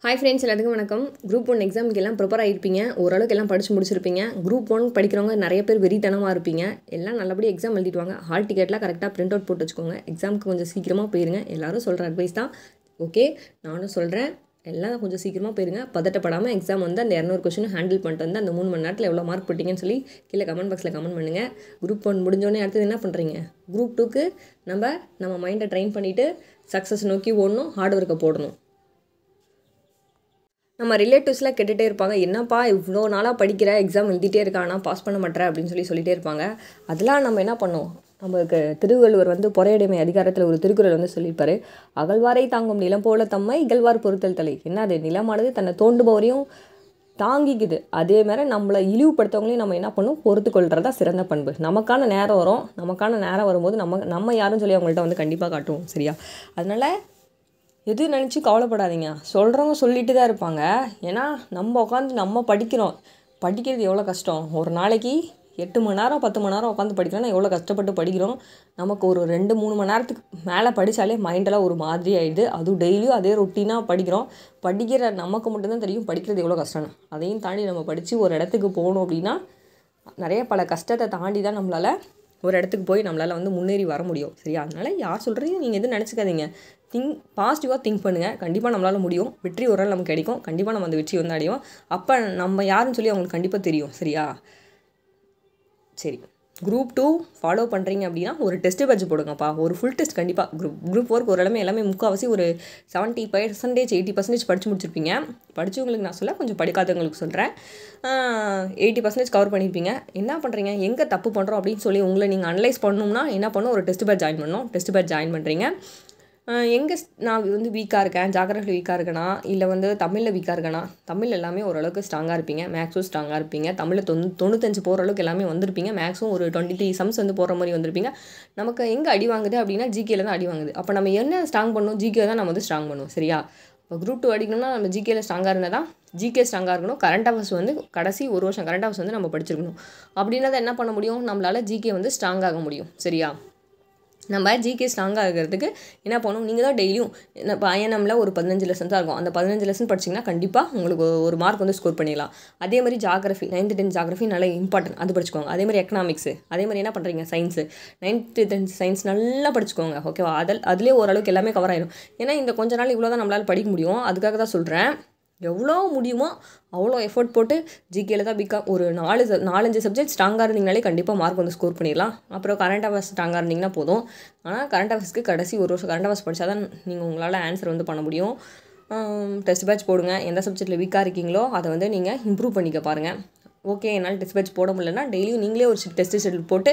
Hi friends, எல்லாத்துக்கும் வணக்கம். Group 1 எக்ஸாமுக்கு எல்லாம் ப்ரிப்பேர் ஆகிருப்பீங்க. ஓரளவுக்கு எல்லாம் படித்து முடிச்சிருப்பீங்க. குரூப் 1 படிக்கிறவங்க நிறைய பேர் வெறித்தனமாக இருப்பீங்க. எல்லாம் நல்லபடியாக எக்ஸாம் எழுதிட்டு வாங்க. ஹால் டிக்கெட்லாம் கரெக்டாக பிரிண்ட் அவுட் போட்டு வச்சுக்கோங்க. எக்ஸாமுக்கு கொஞ்சம் சீக்கிரமாக போயிருங்க. எல்லோரும் சொல்கிற அட்வைஸ் தான். ஓகே, நானும் சொல்கிறேன். எல்லாம் கொஞ்சம் சீக்கிரமாக போயிருங்க. பதட்டப்படாமல் எக்ஸாம் வந்து அந்த 200 கொஸ்டின் ஹேண்டில் பண்ணிட்டு வந்து அந்த 3 மணி நேரத்தில் எவ்வளோ மார்க் போட்டிங்கன்னு சொல்லி கீழே கமெண்ட் பாக்ஸில் கமெண்ட் பண்ணுங்கள். குரூப் 1 முடிஞ்சோடனே அடுத்தது என்ன பண்ணுறீங்க? குரூப் 2க்கு நம்ம மைண்டை ட்ரெயின் பண்ணிவிட்டு சக்ஸஸ் நோக்கி ஓடணும், ஹார்ட் ஒர்க்கை போடணும். நம்ம ரிலேட்டிவ்ஸ்லாம் கேட்டுகிட்டே இருப்பாங்க, என்னப்பா இவ்வளோ நாளாக படிக்கிற, எக்ஸாம் எழுதிட்டே இருக்கானா, பாஸ் பண்ண மாட்டேற அப்படின்னு சொல்லிகிட்டே இருப்பாங்க. அதெல்லாம் நம்ம என்ன பண்ணோம், நமக்கு திருவள்ளுவர் வந்து பொறையுடைமை அதிகாரத்தில் ஒரு திருக்குறள் வந்து சொல்லியிருப்பார். அகழ்வாரை தாங்கும் நிலம் போல தம்மை இகழ்வார் பொறுத்தல் தலை. என்ன அது, நிலமானது தன்னை தோண்டுபவரையும் தாங்கிக்குது. அதே மாதிரி நம்மளை இழிவுபடுத்தவங்களையும் நம்ம என்ன பண்ணணும், பொறுத்து கொள்கிறதா சிறந்த பண்பு. நமக்கான நேரம் வரும், நமக்கான நேரம் வரும்போது நம்ம யாருன்னு சொல்லி அவங்கள்ட்ட வந்து கண்டிப்பாக காட்டுவோம். சரியா? அதனால் எது நினச்சி கவலைப்படாதீங்க. சொல்கிறவங்க சொல்லிட்டு தான் இருப்பாங்க. ஏன்னா நம்ம உட்காந்து நம்ம படிக்கிறது எவ்வளோ கஷ்டம். ஒரு நாளைக்கு 8 மணி நேரம் 10 மணி நேரம் உட்காந்து படிக்கிறோன்னா எவ்வளோ கஷ்டப்பட்டு படிக்கிறோம். நமக்கு ஒரு 2-3 மணி நேரத்துக்கு மேலே படித்தாலே மைண்டெல்லாம் ஒரு மாதிரி ஆகிடுது. அதுவும் டெய்லியும் அதே ரொட்டீனாக படிக்கிறோம். படிக்கிற நமக்கு மட்டும்தான் தெரியும் படிக்கிறது எவ்வளோ கஷ்டம்னு. அதையும் தாண்டி நம்ம படித்து ஒரு இடத்துக்கு போகணும் அப்படின்னா நிறைய பல கஷ்டத்தை தாண்டி தான் நம்மளால் ஒரு இடத்துக்கு போய் நம்மளால் வந்து முன்னேறி வர முடியும். சரியா? அதனால் யார் சொல்கிறதையும் நீங்கள் எதுவும் நினச்சிக்காதீங்க. பாசிட்டிவாக திங்க் பண்ணுங்கள். கண்டிப்பாக நம்மளால் முடியும். வெற்றி ஒரு நாள் நமக்கு கிடைக்கும். கண்டிப்பாக நம்ம அந்த வெற்றி வந்து அடையும். அப்போ நம்ம யாருன்னு சொல்லி அவங்களுக்கு கண்டிப்பாக தெரியும். சரியா? சரி, குரூப் 2 ஃபாலோ பண்ணுறீங்க அப்படின்னா ஒரு டெஸ்ட் பேட்ச் போடுங்கப்பா. ஒரு ஃபுல் டெஸ்ட் கண்டிப்பாக. குரூப் 4 ஒரு எல்லாமே முக்கால்வாசி ஒரு 70% 80% படித்து முடிச்சிருப்பீங்க. படித்தவங்களுக்கு நான் சொல்ல, கொஞ்சம் படிக்காதவங்களுக்கு சொல்கிறேன். 80% கவர் பண்ணியிருப்பீங்க. என்ன பண்ணுறீங்க, எங்கே தப்பு பண்ணுறோம் அப்படின்னு சொல்லி உங்களை நீங்கள் அனலைஸ் பண்ணணும்னா என்ன பண்ணணும், ஒரு டெஸ்ட் பேட்ச் ஜாயின் பண்ணணும். டெஸ்ட் பேட்ச் ஜாயின் பண்ணுறீங்க. எங்கே நான் வந்து வீக்காக இருக்கேன், ஜாகிரஃபி வீக்காக இருக்கேனா, இல்லை வந்து தமிழில் வீக்காக இருக்கேனா. தமிழ் எல்லாமே ஓரளவுக்கு ஸ்ட்ராங்காக இருப்பீங்க. மேக்ஸும் ஸ்ட்ராங்காக இருப்பீங்க. தமிழில் 95 போகிற அளவுக்கு எல்லாமே வந்திருப்பீங்க. மேக்ஸும் ஒரு 23 சம்ஸ் வந்து போகிற மாதிரி வந்திருப்பீங்க. நமக்கு எங்கே அடி வாங்குது அப்படின்னா ஜிகேல தான் அடி வாங்குது. அப்போ நம்ம என்ன ஸ்ட்ராங் பண்ணணும், ஜிகே தான் நம்ம வந்து ஸ்ட்ராங் பண்ணுவோம். சரியா? இப்போ குரூப் 2 அடிக்கணும்னா நம்ம ஜிகேல ஸ்ட்ராங்காக இருந்தால் தான் ஜிகே ஸ்ட்ராங்காக இருக்கணும். கரண்ட் அஃபேர்ஸ் வந்து கடைசி ஒரு வருஷம் கரண்ட் அஃபேர்ஸ் வந்து நம்ம படிச்சிருக்கணும். அப்படின்னா தான் என்ன பண்ண முடியும், நம்மளால் ஜிகே வந்து ஸ்ட்ராங்காக முடியும். சரியா? நம்ம ஜிகே ஸ்ட்ராங்காக இருக்கிறதுக்கு என்ன பண்ணணும், நீங்கள் தான் டெய்லியும் இப்போ ஐஎன்எம்மில் ஒரு 15 லெசன் தான் இருக்கும். அந்த 15 லெசன் படிச்சிங்கன்னா கண்டிப்பாக உங்களுக்கு ஒரு மார்க் வந்து ஸ்கோர் பண்ணிடலாம். அதே மாதிரி ஜாகிரஃபி 9th 10th ஜாகிரஃபி நல்லா இம்பார்ட்டன்ட், அது படிச்சுக்கோங்க. அதே மாதிரி எக்கனாமிக்ஸு, அதே மாதிரி என்ன பண்ணுறீங்க, சயின்ஸு 9th 10th சயின்ஸ் நல்லா படிச்சுக்கோங்க. ஓகேவா? அதுலேயே ஓரளவுக்கு எல்லாமே கவர் ஆயிடும். ஏன்னா இந்த கொஞ்ச நாள் இவ்வளோ தான் நம்மளால் படிக்க முடியும். அதுக்காக தான் சொல்கிறேன், எவ்வளோ முடியுமோ அவ்வளோ எஃபோர்ட் போட்டு ஜிகேல தான் ஒரு 4-5 சப்ஜெக்ட் ஸ்ட்ராங்காக இருந்தீங்கனாலே கண்டிப்பாக மார்க் வந்து ஸ்கோர் பண்ணிடலாம். அப்புறம் கரண்ட் அஃபேர்ஸ் ஸ்ட்ராங்காக இருந்தீங்கன்னா போதும். ஆனால் கரண்ட் அஃபேர்ஸ்க்கு கடைசி ஒரு வருஷம் கரண்ட் அஃபேர்ஸ் படித்தா தான் நீங்கள் உங்களால் ஆன்சர் வந்து பண்ண முடியும். டெஸ்ட் பேட்ச் போடுங்க. எந்த சப்ஜெக்ட்டில் வீக்காக இருக்கீங்களோ அதை வந்து நீங்கள் இம்ப்ரூவ் பண்ணிக்க பாருங்கள். ஓகே, என்னால் டெஸ்ட் பேட்ச் போட முடியலன்னா டெய்லியும் நீங்களே ஒரு டெஸ்ட் ஷெட்யூல் போட்டு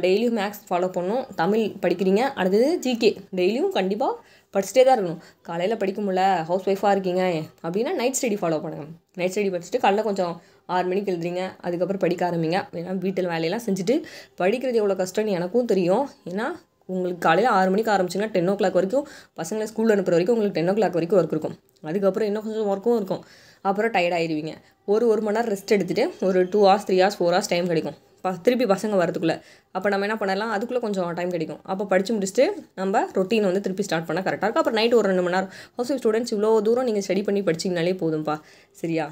டெய்லியும் மேக்ஸ் ஃபாலோ பண்ணணும். தமிழ் படிக்கிறீங்க, அடுத்தது ஜிகே டெய்லியும் கண்டிப்பாக படிச்சுட்டே தான் இருக்கணும். காலையில் படிக்க முடியல, ஹவுஸ் ஒய்ஃபாக இருக்கீங்க அப்படின்னா நைட் ஸ்டடி ஃபாலோ பண்ணுங்கள். நைட் ஸ்டடி படிச்சுட்டு காலையில் கொஞ்சம் 6 மணிக்கு எழுதுறீங்க, அதுக்கப்புறம் படிக்க ஆரம்பிங்க. ஏன்னா வீட்டில் வேலையெல்லாம் செஞ்சுட்டு படிக்கிறது எவ்வளோ கஷ்டம்னு எனக்கும் தெரியும். ஏன்னா உங்களுக்கு காலையில் 6 மணிக்கு ஆரம்பிச்சிங்கன்னா 10 o'clock வரைக்கும் பசங்களை ஸ்கூலில் அனுப்புகிற வரைக்கும் உங்களுக்கு 10 o'clock வரைக்கும் ஒர்க் இருக்கும். அதுக்கப்புறம் இன்னும் கொஞ்சம் ஒர்க்கும் இருக்கும். அப்புறம் டயர்ட் ஆகிடுவீங்க. ஒரு மணி நேரம் ரெஸ்ட் எடுத்துகிட்டு ஒரு 2 hours 3 hours 4 hours டைம் கிடைக்கும் திருப்பி பசங்க வரதுக்குள்ளே. அப்போ நம்ம என்ன பண்ணலாம், அதுக்குள்ளே கொஞ்சம் டைம் கிடைக்கும். அப்போ படித்து முடிச்சுட்டு நம்ம ரொட்டீன் வந்து திருப்பி ஸ்டார்ட் பண்ணால் கரெக்டாக இருக்கும். அப்புறம் நைட்டு ஒரு 2 மணி நேரம் ஹவுஸ் ஒய்ஃப் ஸ்டூடெண்ட்ஸ் இவ்வளோ தூரம் நீங்கள் ஸ்டடி பண்ணி படிச்சிங்கனாலே போதும்ப்பா. சரியா?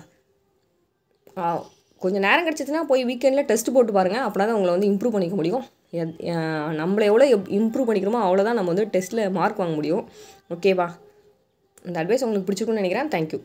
கொஞ்சம் நேரம் கிடச்சிதுன்னா போய் வீக்கெண்டில் டெஸ்ட் போட்டு பாருங்கள். அப்படின்னா தான் உங்களை வந்து இம்ப்ரூவ் பண்ணிக்க முடியும். நம்மளை எவ்வளோ இம்ப்ரூவ் பண்ணிக்கிறோமோ அவ்வளோதான் நம்ம வந்து டெஸ்ட்டில் மார்க் வாங்க முடியும். ஓகேவா? இந்த அட்வைஸ் உங்களுக்கு பிடிச்சிருக்குன்னு நினைக்கிறேன். தேங்க்யூ.